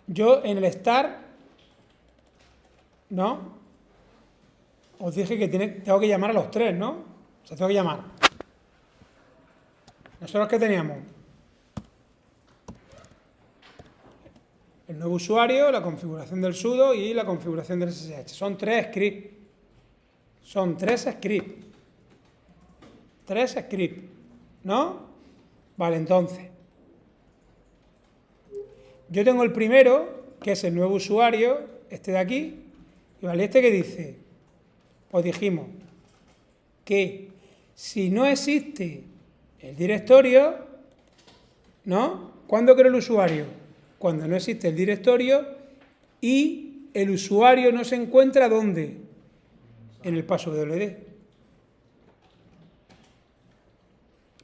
Yo en el start, ¿no? Os dije que tengo que llamar a los tres, ¿no? O sea, tengo que llamar. ¿Nosotros qué teníamos? El nuevo usuario, la configuración del sudo y la configuración del SSH. Son tres scripts. Son tres scripts. Tres scripts. ¿No? Vale, entonces. Yo tengo el primero, que es el nuevo usuario, este de aquí. Y vale, este que dice, pues dijimos que si no existe el directorio, ¿no? ¿Cuándo creo el usuario? Cuando no existe el directorio y el usuario no se encuentra ¿dónde? En el passwd.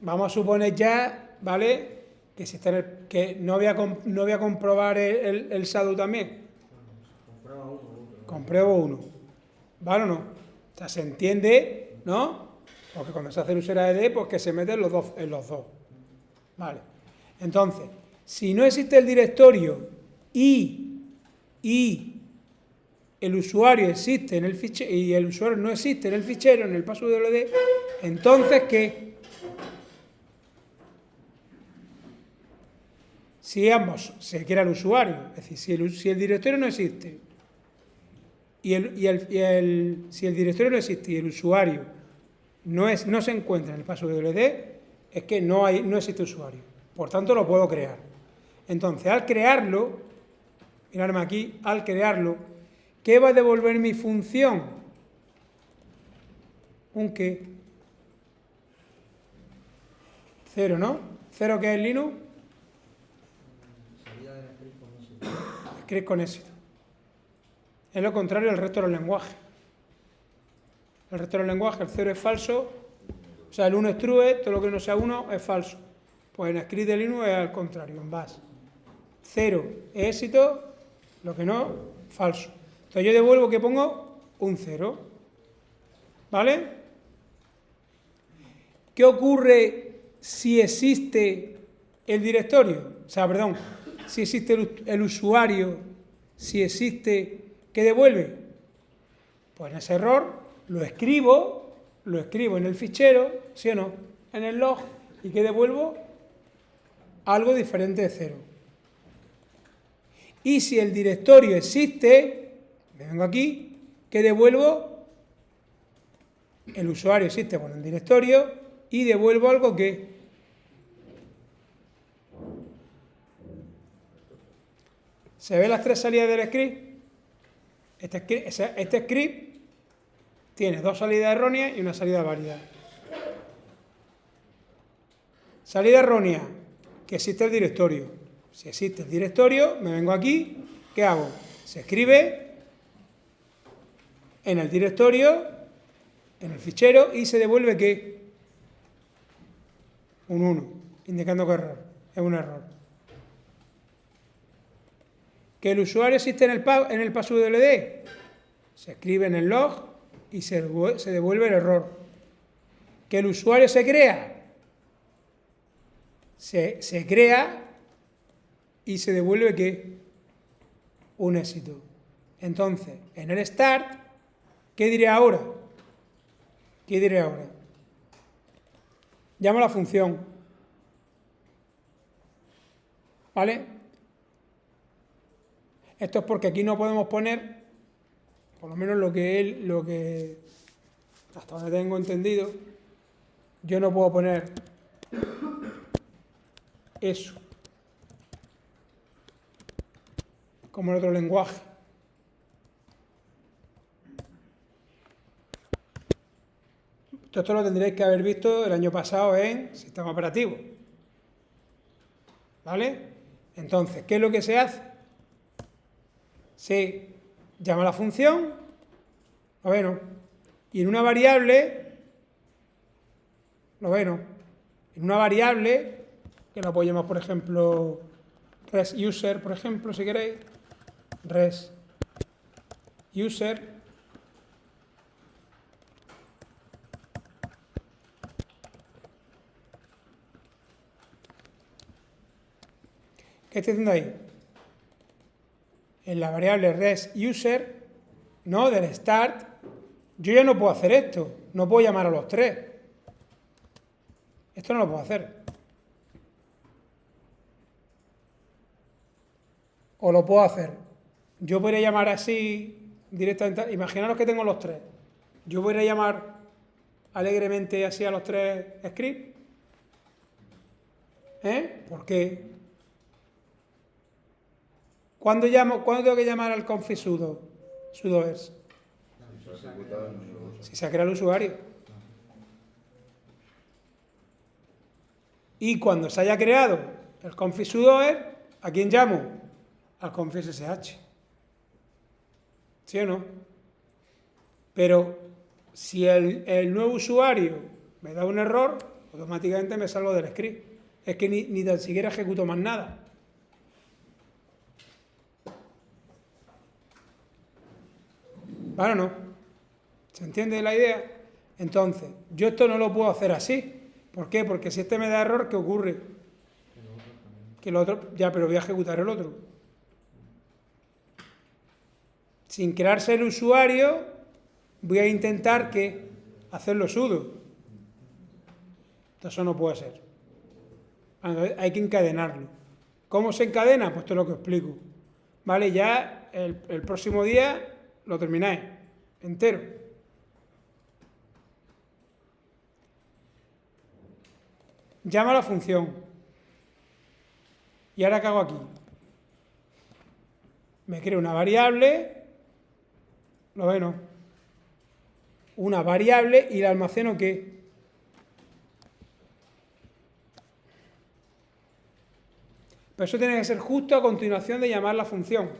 Vamos a suponer ya, ¿vale? Que, si está en que no voy a comprobar el SADU también. Compruebo uno. ¿Vale o no? O sea, se entiende, ¿no? Porque cuando se hace el user pues que se meten en los dos. Vale. Entonces, si no existe el directorio y el usuario existe en el fichero y el usuario no existe en el fichero, en el passwd, entonces ¿qué? Si ambos se crea el usuario, es decir, si el directorio no existe si el directorio no existe y el usuario no se encuentra en el passwd, es que no existe usuario. Por tanto, lo puedo crear. Entonces, al crearlo, miradme aquí, al crearlo, ¿qué va a devolver mi función? ¿Un qué? 0, ¿no? ¿0 qué es Linux? Script con éxito. Es lo contrario al resto de los lenguajes. El resto de los lenguajes, el 0 es falso, o sea, el 1 es true, todo lo que no sea 1 es falso. Pues en script de Linux es al contrario, en bash. 0 es éxito, lo que no, falso. Entonces yo devuelvo que pongo un 0. ¿Vale? ¿Qué ocurre si existe el directorio? O sea, perdón, si existe el usuario, si existe, ¿qué devuelve? Pues en ese error lo escribo en el fichero, ¿sí o no? En el log, y ¿qué devuelvo? Algo diferente de 0. Y si el directorio existe, me vengo aquí, ¿qué devuelvo? El usuario existe con el directorio y devuelvo algo que... ¿Se ven las tres salidas del script? Este script tiene dos salidas erróneas y una salida válida. Salida errónea, que existe el directorio. Si existe el directorio, me vengo aquí, ¿qué hago? Se escribe en el directorio, en el fichero, y se devuelve ¿qué? Un 1, indicando que es un error. ¿Que el usuario existe en el passwd? Se escribe en el log y se devuelve el error. ¿Que el usuario se crea? Se crea y se devuelve ¿qué? Un éxito. Entonces, en el start, ¿qué diré ahora? ¿Qué diré ahora? Llamo a la función. ¿Vale? Esto es porque aquí no podemos poner, por lo menos lo que hasta donde tengo entendido, yo no puedo poner eso, como en otro lenguaje. Esto lo tendréis que haber visto el año pasado en sistema operativo. ¿Vale? Entonces, ¿qué es lo que se hace? Se llama a la función, noveno, y en una variable, noveno, en una variable, que la puedo llamar, por ejemplo, resUser, por ejemplo, si queréis, resUser, ¿qué estoy haciendo ahí? en la variable resUser, ¿no? Del start, yo ya no puedo hacer esto, no puedo llamar a los tres. Esto no lo puedo hacer. O lo puedo hacer. Yo podría llamar así directamente. Imaginaros que tengo los tres. Yo podría llamar alegremente así a los tres scripts. ¿Por qué? ¿Cuándo tengo que llamar al config sudoers? Si se ha creado el usuario. Y cuando se haya creado el config sudoers, ¿a quién llamo? Al config SSH. ¿Sí o no? Pero si el nuevo usuario me da un error, automáticamente me salgo del script. Es que ni tan siquiera ejecuto más nada. ¿Vale o no? ¿Se entiende la idea? Entonces, yo esto no lo puedo hacer así. ¿Por qué? Porque si este me da error, ¿qué ocurre? Que el otro, ya, pero voy a ejecutar el otro. Sin crearse el usuario, voy a intentar hacerlo sudo. Entonces eso no puede ser. Hay que encadenarlo. ¿Cómo se encadena? Pues esto es lo que explico. ¿Vale? Ya el próximo día lo termináis entero. Llama a la función. ¿Y ahora qué hago aquí? Me creo una variable. ¿Lo ven, no? Una variable y la almaceno ¿qué? Pero eso tiene que ser justo a continuación de llamar la función.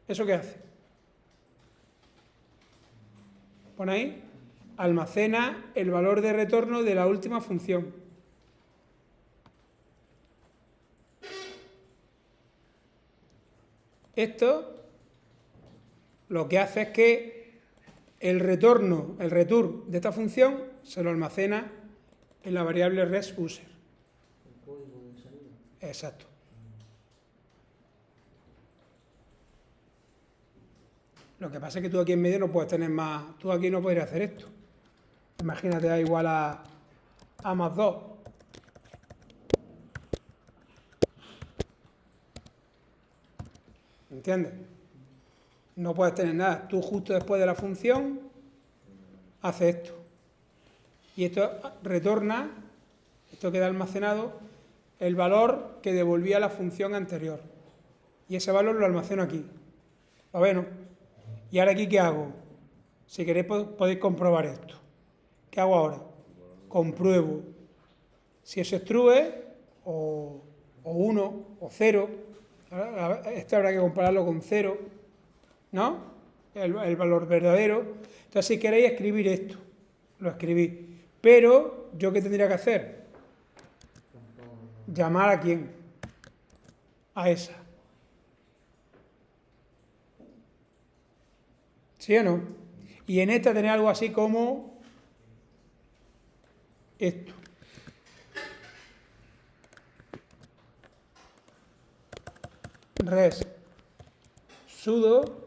¿Eso qué hace? Pon ahí, almacena el valor de retorno de la última función. Esto lo que hace es que el return de esta función se lo almacena en la variable resUser. El código de salida. Exacto. Lo que pasa es que tú aquí en medio no puedes tener más. Tú aquí no podrías hacer esto. Imagínate A igual a más 2. ¿Entiendes? No puedes tener nada. Tú justo después de la función haces esto. Y esto retorna, esto queda almacenado, el valor que devolvía la función anterior. Y ese valor lo almaceno aquí. ¿Lo ves, no? ¿Y ahora aquí qué hago? Si queréis podéis comprobar esto. ¿Qué hago ahora? Compruebo si eso es true o 1 o 0. Esto habrá que compararlo con 0, ¿no? El valor verdadero. Entonces, si queréis escribir esto, lo escribí. Pero, ¿yo qué tendría que hacer? ¿Llamar a quién? A esa. ¿Sí o no? Y en esta tener algo así como esto. Res sudo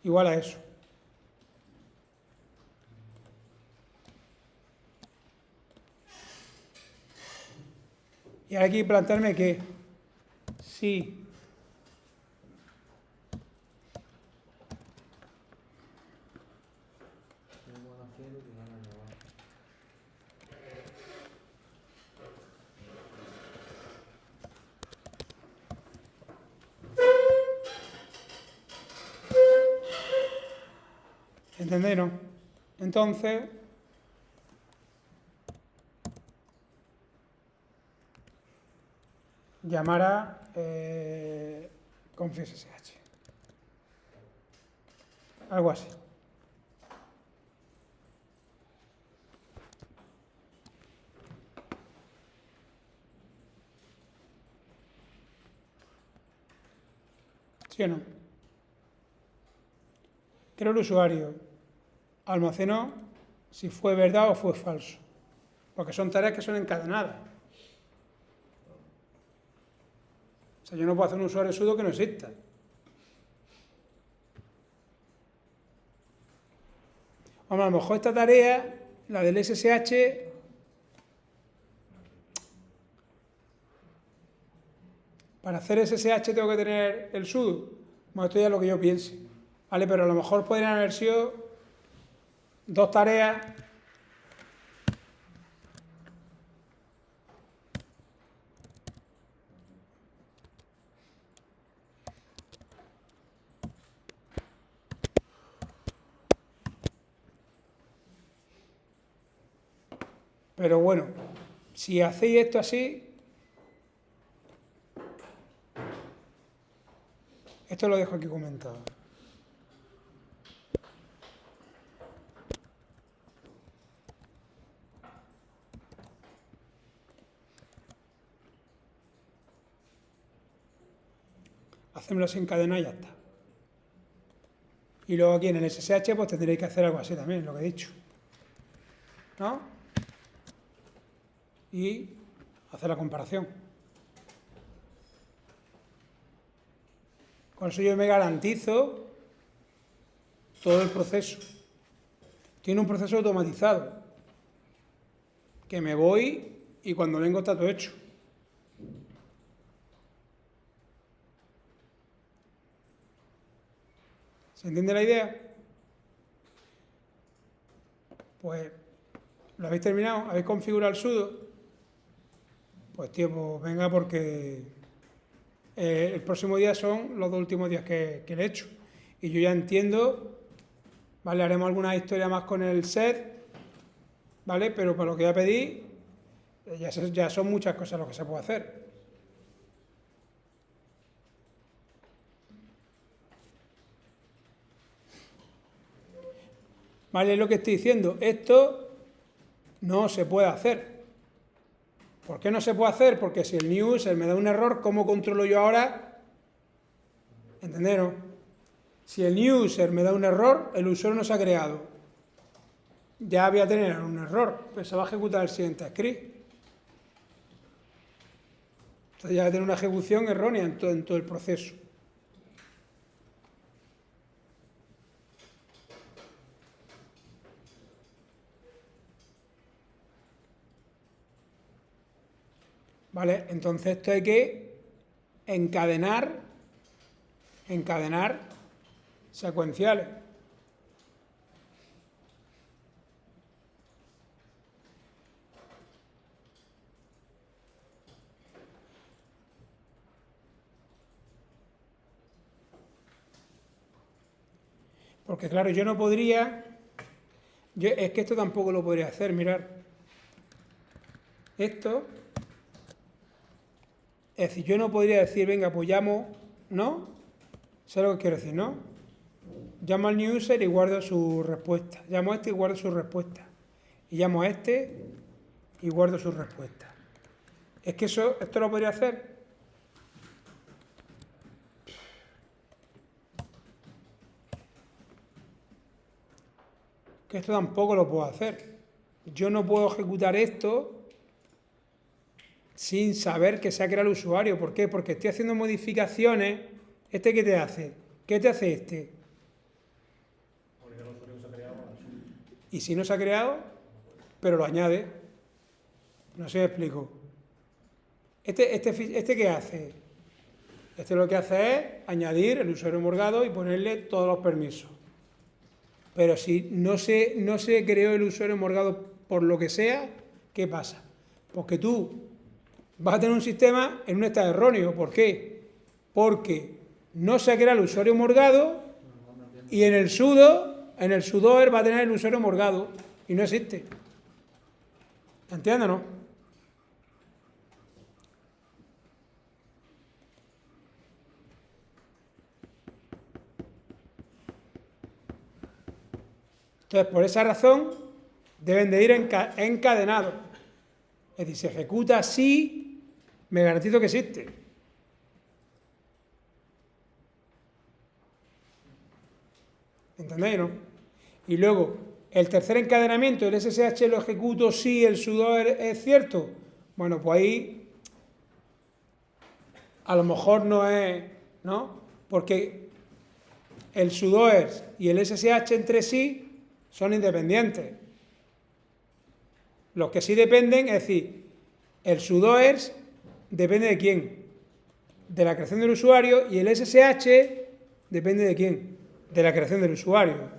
igual a eso. Y ahora aquí plantearme que si ¿entendéis, no? Entonces, llamar a config SSH. Algo así. ¿Sí o no? Creo el usuario. Almacenó si fue verdad o fue falso. Porque son tareas que son encadenadas. sea, yo no puedo hacer un usuario sudo que no exista. Hombre, a lo mejor esta tarea, la del SSH, para hacer SSH tengo que tener el sudo. Bueno, esto ya es lo que yo piense. ¿Vale? Pero a lo mejor podrían haber sido 2 tareas. Pero bueno, si hacéis esto así, esto lo dejo aquí comentado. Hacémoslo sin cadena y ya está. Y luego aquí en el SSH pues tendréis que hacer algo así también, lo que he dicho. ¿No? Y hacer la comparación. Con eso yo me garantizo todo el proceso. Tiene un proceso automatizado. Que me voy y cuando vengo está todo hecho. ¿Se entiende la idea? Pues, ¿lo habéis terminado? ¿Habéis configurado el sudo? Pues tío, pues venga porque el próximo día son los 2 últimos días que le he hecho. Y yo ya entiendo, ¿vale? Haremos alguna historia más con el set, ¿vale? Pero para lo que ya pedí, ya son muchas cosas lo que se puede hacer. ¿Vale? Es lo que estoy diciendo. Esto no se puede hacer. ¿Por qué no se puede hacer? Porque si el new user me da un error, ¿cómo controlo yo ahora? ¿Entendieron? Si el new user me da un error, el usuario no se ha creado. Ya voy a tener un error, pues se va a ejecutar el siguiente script. Entonces ya va a tener una ejecución errónea en todo el proceso. ¿Vale? Entonces esto hay que encadenar secuenciales. Porque claro, yo no podría, es que esto tampoco lo podría hacer, mirad. Esto, es decir, yo no podría decir, venga, pues llamo, ¿no? ¿Sabes lo que quiero decir, no? Llamo al new user y guardo su respuesta. Llamo a este y guardo su respuesta. Y llamo a este y guardo su respuesta. Es que esto lo podría hacer. Que esto tampoco lo puedo hacer. Yo no puedo ejecutar esto sin saber que se ha creado el usuario. ¿Por qué? Porque estoy haciendo modificaciones. ¿Este qué te hace? ¿Qué te hace este? Y si no se ha creado, pero lo añade. No sé si me explico. ¿Este qué hace? Este lo que hace es añadir el usuario morgado y ponerle todos los permisos. Pero si no se creó el usuario morgado por lo que sea, ¿qué pasa? Porque tú vas a tener un sistema en un estado erróneo. ¿Por qué? Porque no se ha creado el usuario morgado y en el sudoer va a tener el usuario morgado y no existe. ¿Entiendes, no? Entonces, por esa razón, deben de ir encadenados. Es decir, se ejecuta así, me garantizo que existe. ¿Entendéis, no? Y luego, el tercer encadenamiento, el SSH lo ejecuto si el sudo es cierto. Bueno, pues a lo mejor no es, ¿no? Porque el sudoers y el SSH entre sí son independientes. Los que sí dependen, es decir, el sudoers depende de quién, de la creación del usuario, y el SSH depende de quién, de la creación del usuario.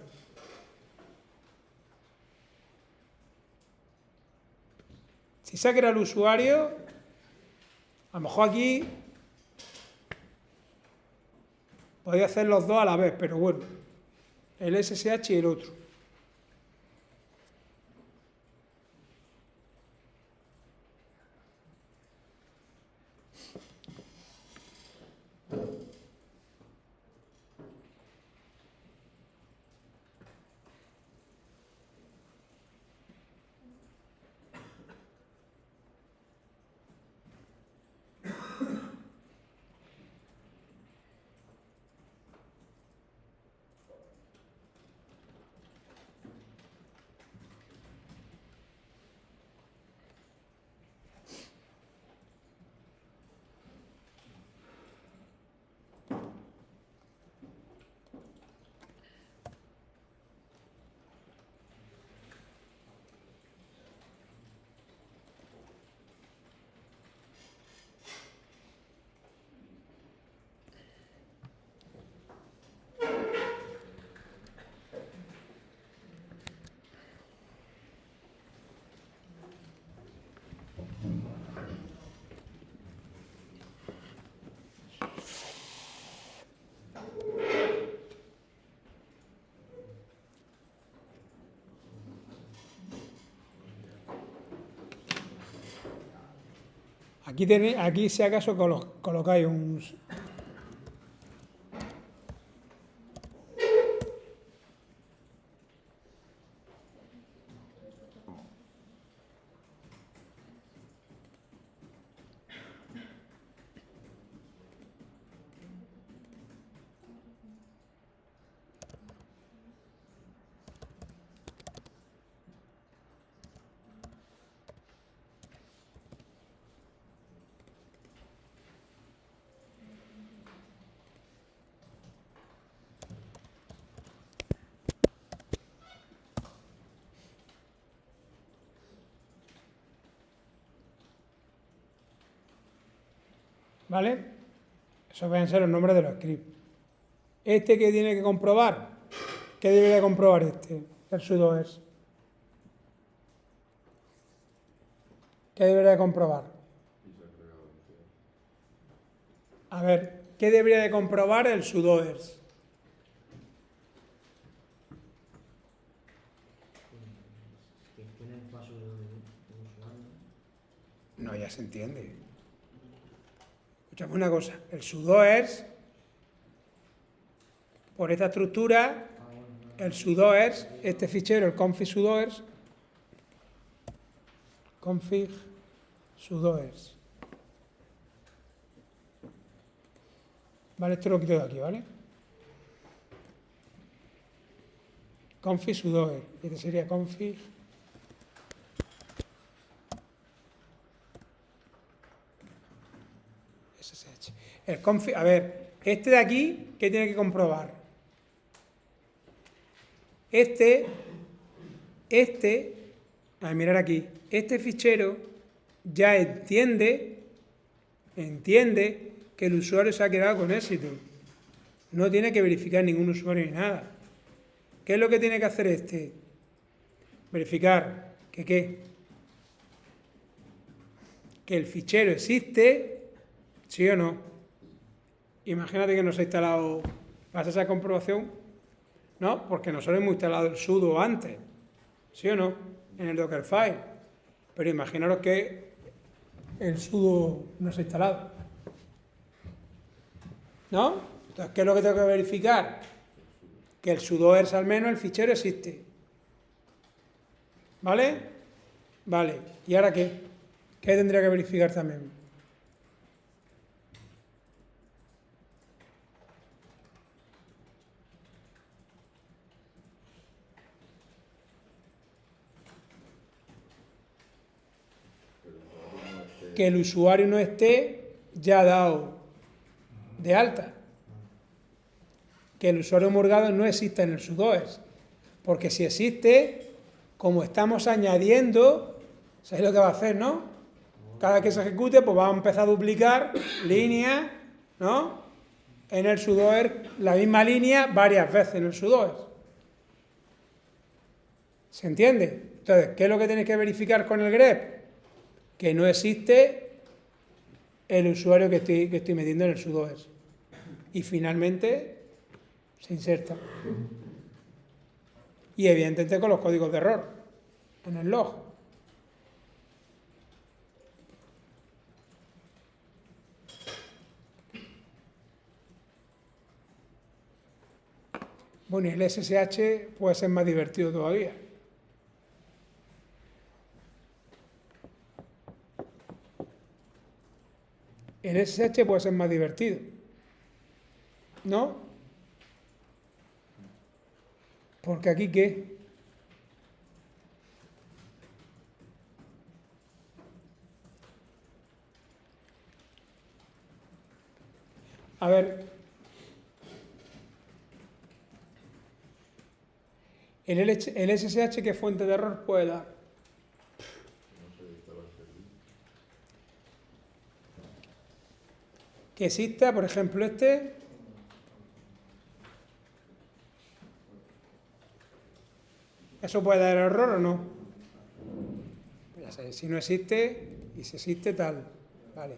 Si se ha creado el usuario, a lo mejor aquí podéis hacer los dos a la vez, pero bueno, el SSH y el otro. Aquí si acaso colocáis un... ¿Vale? Esos van a ser los nombres de los scripts. ¿Este qué tiene que comprobar? ¿Qué debería comprobar este? El sudoers. ¿Qué debería comprobar? A ver, ¿qué debería de comprobar el sudoers? Que tiene el paso del usuario. No, ya se entiende. Escuchame una cosa, el sudoers, por esta estructura, el sudoers, este fichero, el config sudoers. Vale, esto lo quito de aquí, ¿vale? Config sudoers, y este sería config SSH. El config, a ver, este de aquí, ¿qué tiene que comprobar? A mirar aquí, este fichero ya entiende que el usuario se ha quedado con éxito. No tiene que verificar ningún usuario ni nada. ¿Qué es lo que tiene que hacer este? Verificar que ¿qué? Que el fichero existe, ¿sí o no? Imagínate que nos ha instalado, ¿vas a esa comprobación? No, porque nosotros hemos instalado el sudo antes, ¿sí o no? En el Dockerfile. Pero imaginaros que el sudo no se ha instalado. ¿No? Entonces, ¿qué es lo que tengo que verificar? Que el sudoers, al menos, el fichero existe. ¿Vale? Vale. ¿Y ahora qué? ¿Qué tendría que verificar también? Que el usuario no esté ya dado de alta. Que el usuario homologado no exista en el sudoers. Porque si existe, como estamos añadiendo, ¿sabéis lo que va a hacer, no? Cada que se ejecute, pues va a empezar a duplicar líneas, ¿no? En el sudoer, la misma línea varias veces en el sudoer. ¿Se entiende? Entonces, ¿qué es lo que tenéis que verificar con el grep? Que no existe el usuario que estoy metiendo en el sudoer. Y finalmente se inserta. Y evidentemente con los códigos de error en el log. Bueno, y el SSH puede ser más divertido todavía. El SSH puede ser más divertido, ¿no? Porque aquí, ¿qué? A ver, el SSH, ¿qué fuente de error puede dar? Que exista, por ejemplo, ¿eso puede dar error o no? Ya sé, si no existe, y si existe, tal. Vale.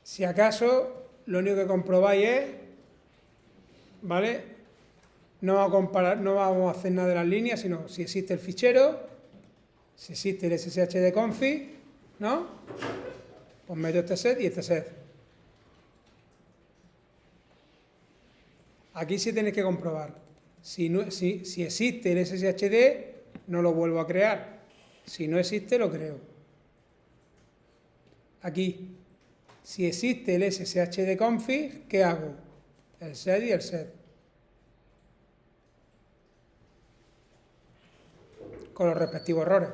Si acaso, lo único que comprobáis es, ¿vale? No vamos a comparar, no vamos a hacer nada de las líneas, sino si existe el fichero, si existe el SSH de config, ¿no? Pues meto este set y este set. Aquí sí tenéis que comprobar. Si existe el SSHD, no lo vuelvo a crear. Si no existe, lo creo. Aquí, si existe el SSH de config, ¿qué hago? El set y el set. Con los respectivos errores.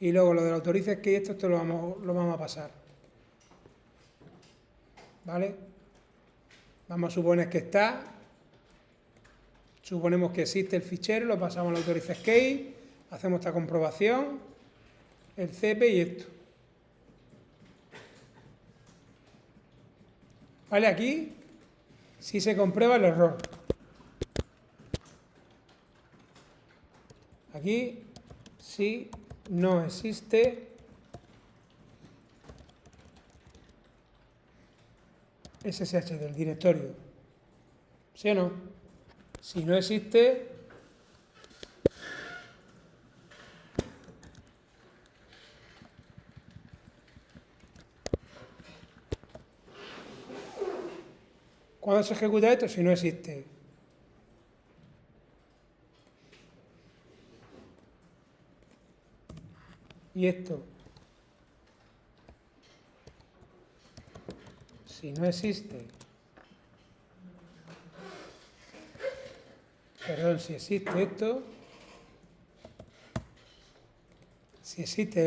Y luego lo del autorices que esto lo vamos a pasar. ¿Vale? Vamos a suponer que está. Suponemos que existe el fichero, lo pasamos al autorices key, hacemos esta comprobación, el CP y esto. ¿Vale? Aquí sí se comprueba el error. Aquí sí no existe SSH del directorio. ¿Sí o no? Si no existe, ¿cuándo se ejecuta esto? Si no existe. Y esto, si no existe, perdón, si existe esto, si existe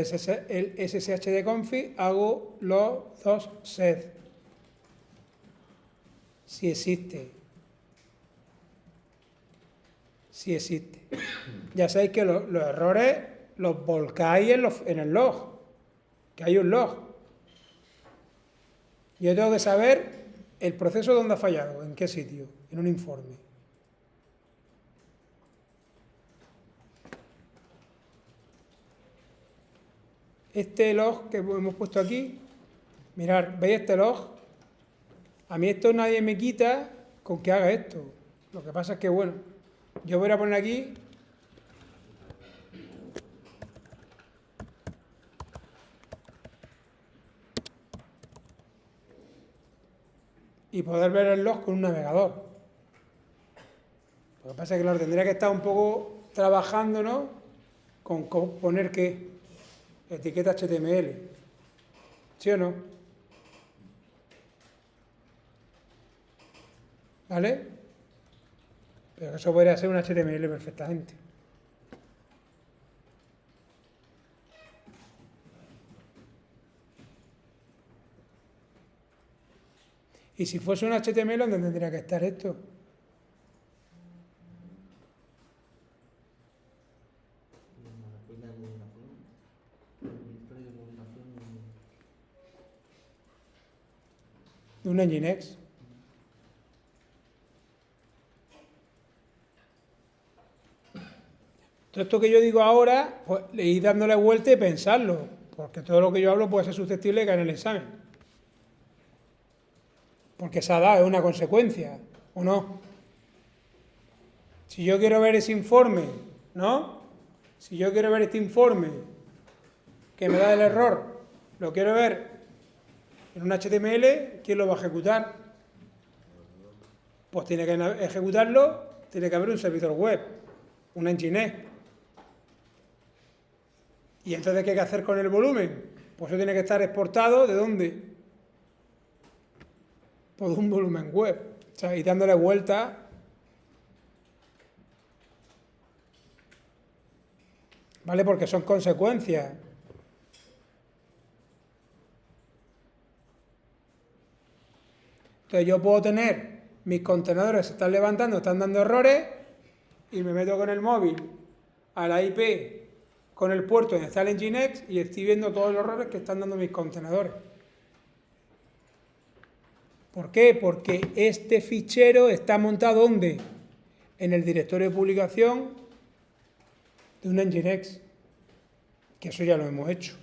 el SSH de config, hago los dos sets. Si existe. Si existe. Ya sabéis que los errores los volcáis en el log, que hay un log. Yo tengo que saber el proceso donde ha fallado, en qué sitio, en un informe. Este log que hemos puesto aquí, mirad, ¿veis este log? A mí esto nadie me quita con que haga esto. Lo que pasa es que, bueno, yo voy a poner aquí y poder ver el log con un navegador. Lo que pasa es que, claro, tendría que estar un poco trabajando, ¿no? Con poner qué, etiqueta HTML. ¿Sí o no? ¿Vale? Pero eso podría ser un HTML perfectamente. Y si fuese un HTML, ¿dónde tendría que estar esto? De un Nginx. Todo esto que yo digo ahora, pues le ir dándole vuelta y pensarlo, porque todo lo que yo hablo puede ser susceptible de caer en el examen. Porque se ha dado, es una consecuencia, ¿o no? Si yo quiero ver ese informe, ¿no? Si yo quiero ver este informe que me da el error, lo quiero ver en un HTML, ¿quién lo va a ejecutar? Pues tiene que ejecutarlo, tiene que haber un servidor web, un Nginx. ¿Y entonces qué hay que hacer con el volumen? Pues eso tiene que estar exportado, ¿de dónde? Pues de un volumen web, o sea, y dándole vuelta. ¿Vale? Porque son consecuencias. Entonces yo puedo tener mis contenedores se están levantando, están dando errores, y me meto con el móvil a la IP con el puerto donde está el Nginx y estoy viendo todos los errores que están dando mis contenedores. ¿Por qué? Porque este fichero está montado ¿dónde? En el directorio de publicación de un Nginx, que eso ya lo hemos hecho.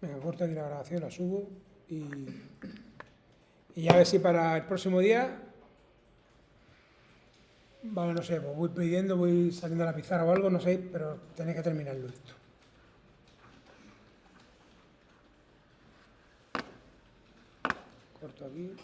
Venga, corto aquí la grabación, la subo y ya a ver si para el próximo día, vale, no sé, pues voy pidiendo, voy saliendo a la pizarra o algo, no sé, pero tenéis que terminarlo esto. Corto aquí.